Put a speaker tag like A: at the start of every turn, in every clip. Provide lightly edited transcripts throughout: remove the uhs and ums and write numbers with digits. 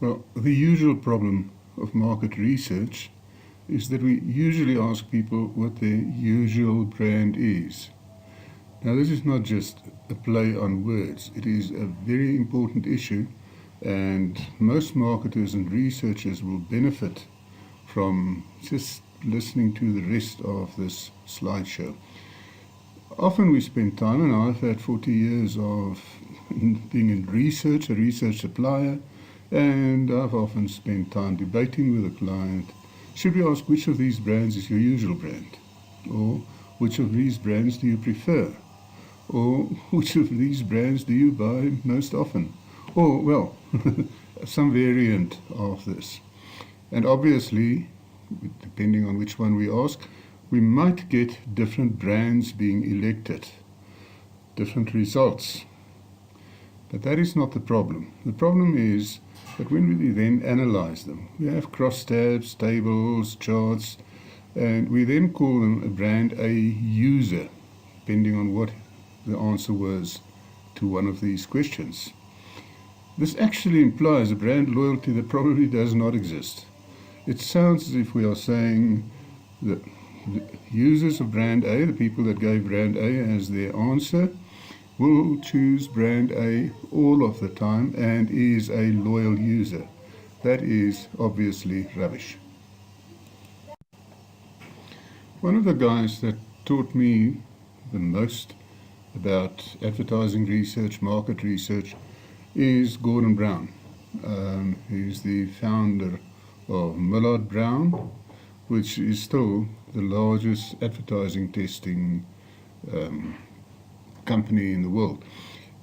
A: Well, the usual problem of market research is that we usually ask people what their usual brand is. Now, this is not just a play on words. It is a very important issue, and most marketers and researchers will benefit from just listening to the rest of this slideshow. Often we spend time, and I've had 40 years of being in research, a research supplier, and I've often spent time debating with a client. Should we ask which of these brands is your usual brand? Or which of these brands do you prefer? Or which of these brands do you buy most often? Or, well, some variant of this. And obviously, depending on which one we ask, we might get different brands being elected, different results. But that is not the problem. The problem is that when we then analyze them, we have crosstabs, tables, charts, and we then call them a brand A user, depending on what the answer was to one of these questions. This actually implies a brand loyalty that probably does not exist. It sounds as if we are saying that the users of brand A, the people that gave brand A as their answer, will choose brand A all of the time and is a loyal user. That is obviously rubbish. One of the guys that taught me the most about advertising research, market research, is Gordon Brown. He's the founder of Millard Brown, which is still the largest advertising testing company in the world.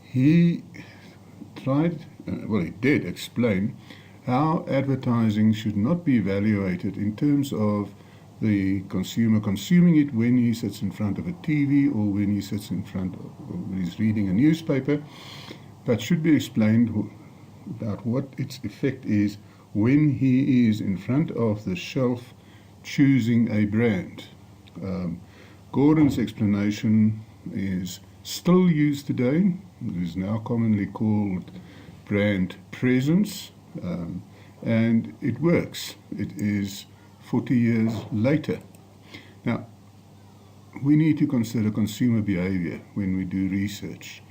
A: He he did explain how advertising should not be evaluated in terms of the consumer consuming it when he sits in front of a TV or when he sits in front of, or when he's reading a newspaper, but should be explained about what its effect is when he is in front of the shelf choosing a brand. Gordon's explanation is still used today. It is now commonly called brand presence, and it works. It is 40 years later. Now, we need to consider consumer behavior when we do research.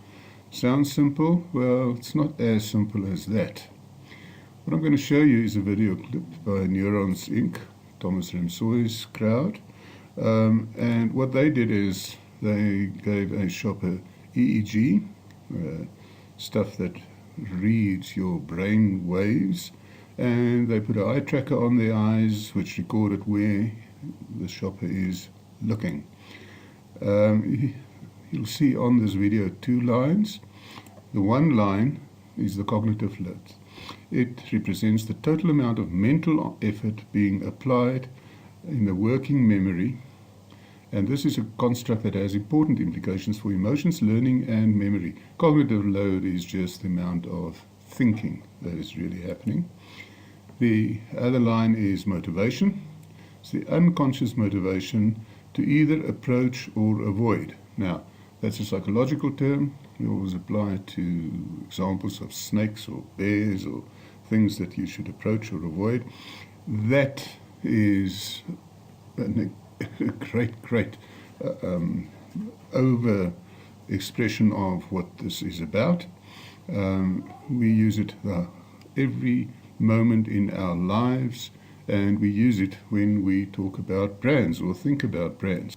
A: Sounds simple? Well, it's not as simple as that. What I'm going to show you is a video clip by Neurons Inc., Thomas Ramsoy's crowd. And what they did is they gave a shopper EEG, stuff that reads your brain waves, and they put an eye tracker on their eyes which recorded where the shopper is looking. You'll see on this video two lines. The one line is the cognitive load. It represents the total amount of mental effort being applied in the working memory, and this is a construct that has important implications for emotions, learning, and memory. Cognitive load is just the amount of thinking that is really happening. The other line is motivation. It's the unconscious motivation to either approach or avoid. Now, that's a psychological term. We always apply it to examples of snakes or bears or things that you should approach or avoid. That is a great over expression of what this is about. We use it every moment in our lives, and we use it when we talk about brands or think about brands.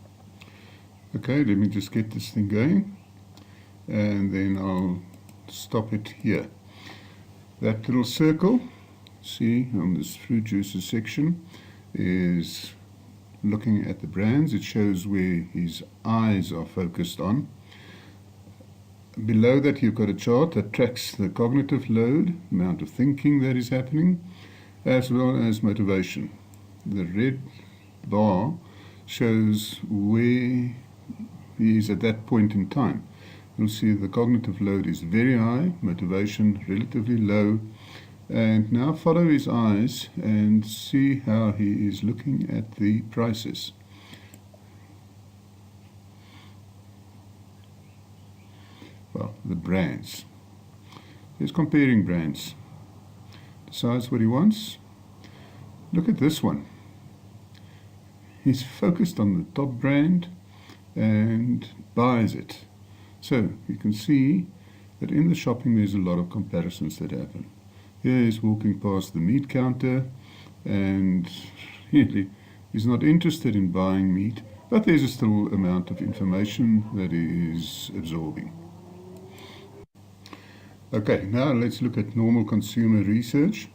A: Okay, let me just get this thing going, and then I'll stop it here. That little circle, see on this fruit juices section, is looking at the brands. It shows where his eyes are focused on. Below that you've got a chart that tracks the cognitive load, amount of thinking that is happening, as well as motivation. The red bar shows where he is at that point in time. You'll see the cognitive load is very high, motivation relatively low, and now follow his eyes and see how he is looking at the prices. Well, the brands. He's comparing brands. decides what he wants. Look at this one. He's focused on the top brand and buys it. So you can see that in the shopping there's a lot of comparisons that happen. Here he's walking past the meat counter and really he's not interested in buying meat, but there's a still amount of information that he is absorbing. Okay, now let's look at normal consumer research.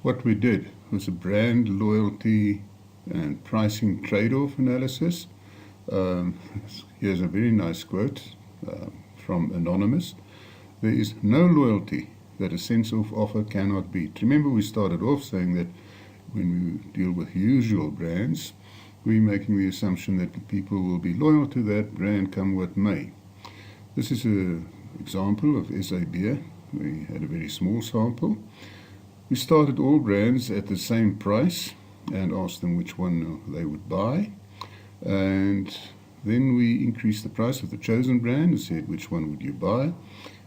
A: What we did was a brand loyalty and pricing trade-off analysis. Here's a very nice quote from Anonymous. There is no loyalty that a sense-off offer cannot beat. Remember, we started off saying that when we deal with usual brands, we're making the assumption that people will be loyal to that brand come what may. This is an example of SA beer. We had a very small sample. We started all brands at the same price and asked them which one they would buy. And then we increased the price of the chosen brand and said which one would you buy,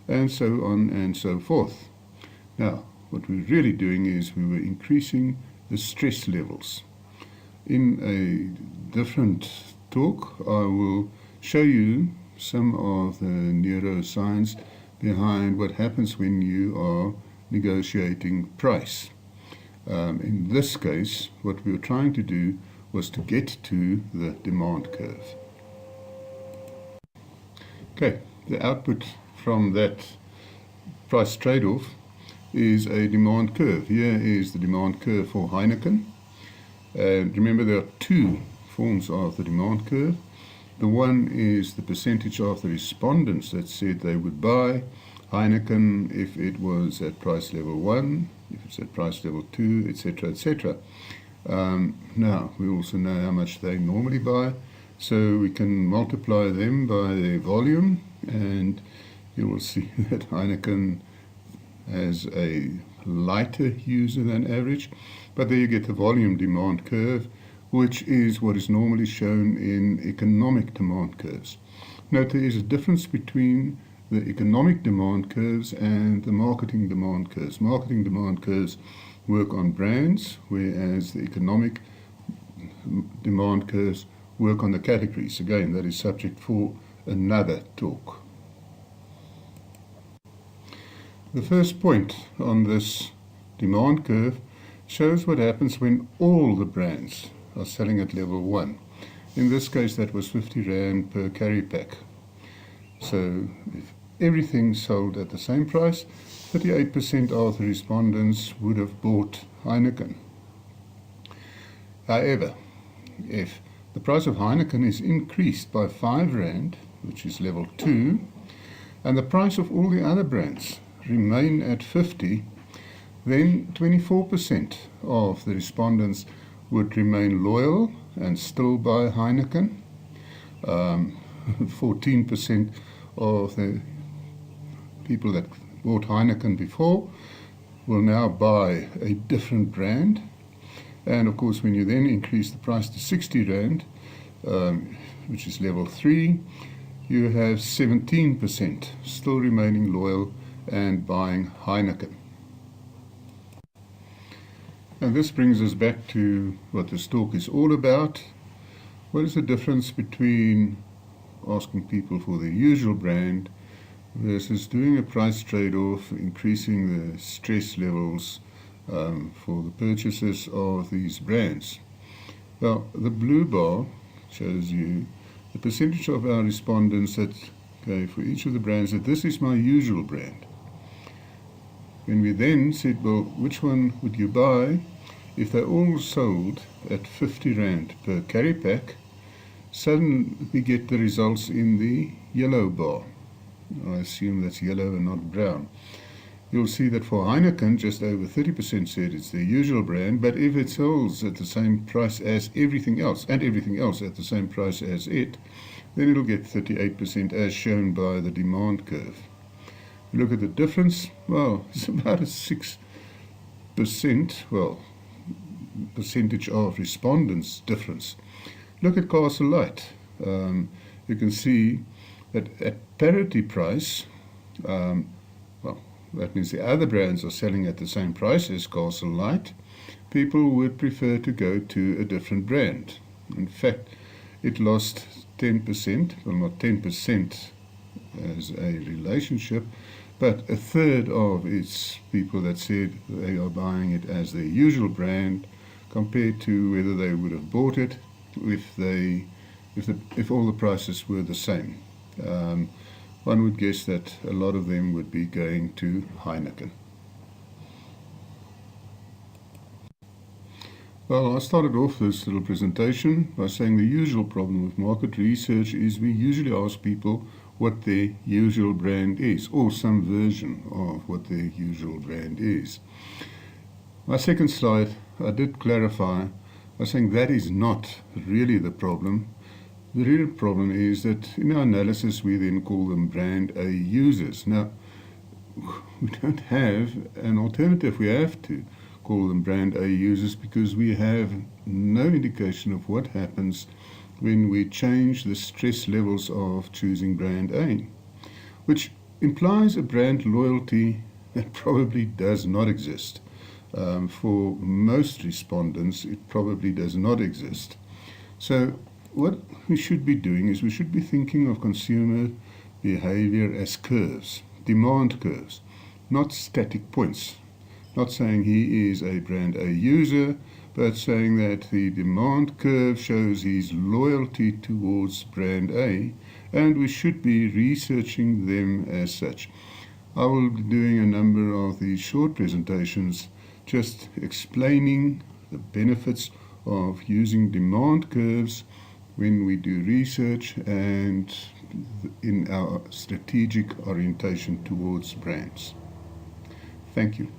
A: and so on and so forth. Now, what we're really doing is we were increasing the stress levels. In a different talk, I will show you some of the neuroscience behind what happens when you are negotiating price. In this case, what we were trying to do was to get to the demand curve. Okay, the output from that price trade-off is a demand curve. Here is the demand curve for Heineken. And remember, there are two forms of the demand curve. The one is the percentage of the respondents that said they would buy Heineken if it was at price level 1, if it's at price level 2, etc., etc. Now, we also know how much they normally buy, so we can multiply them by their volume, and you will see that Heineken has a lighter user than average, but there you get the volume demand curve, which is what is normally shown in economic demand curves. Note there is a difference between the economic demand curves and the marketing demand curves. Marketing demand curves work on brands, whereas the economic demand curves work on the categories. Again, that is subject for another talk. The first point on this demand curve shows what happens when all the brands are selling at level 1. In this case, that was 50 Rand per carry pack. So if everything sold at the same price, 38% of the respondents would have bought Heineken. However, if the price of Heineken is increased by 5 Rand, which is level 2, and the price of all the other brands remain at 50, then 24% of the respondents would remain loyal and still buy Heineken. 14% of the people that bought Heineken before will now buy a different brand. And of course, when you then increase the price to 60 Rand, which is level 3, you have 17% still remaining loyal and buying Heineken. And this brings us back to what this talk is all about. What is the difference between asking people for the usual brand versus doing a price trade-off, increasing the stress levels for the purchases of these brands? Well, the blue bar shows you the percentage of our respondents that go for each of the brands that this is my usual brand. When we then said, well, which one would you buy if they all sold at 50 Rand per carry pack, suddenly we get the results in the yellow bar. I assume that's yellow and not brown. You'll see that for Heineken, just over 30% said it's their usual brand, but if it sells at the same price as everything else, and everything else at the same price as it, then it'll get 38% as shown by the demand curve. Look at the difference. Well, it's about a 6%, percentage of respondents difference. Look at Castle Light. You can see that at parity price, that means the other brands are selling at the same price as Castle Lite, people would prefer to go to a different brand. In fact, it lost 10%, well, not 10% as a relationship, but a third of its people that said they are buying it as their usual brand compared to whether they would have bought it if all the prices were the same. One would guess that a lot of them would be going to Heineken. Well, I started off this little presentation by saying the usual problem with market research is we usually ask people what their usual brand is, or some version of what their usual brand is. My second slide, I did clarify by saying that is not really the problem. The real problem is that in our analysis we then call them brand A users. Now, we don't have an alternative. We have to call them brand A users because we have no indication of what happens when we change the stress levels of choosing brand A, which implies a brand loyalty that probably does not exist. For most respondents, it probably does not exist. So what we should be doing is we should be thinking of consumer behavior as curves, demand curves, not static points. Not saying he is a brand A user, but saying that the demand curve shows his loyalty towards brand A, and we should be researching them as such. I will be doing a number of these short presentations just explaining the benefits of using demand curves when we do research and in our strategic orientation towards brands. Thank you.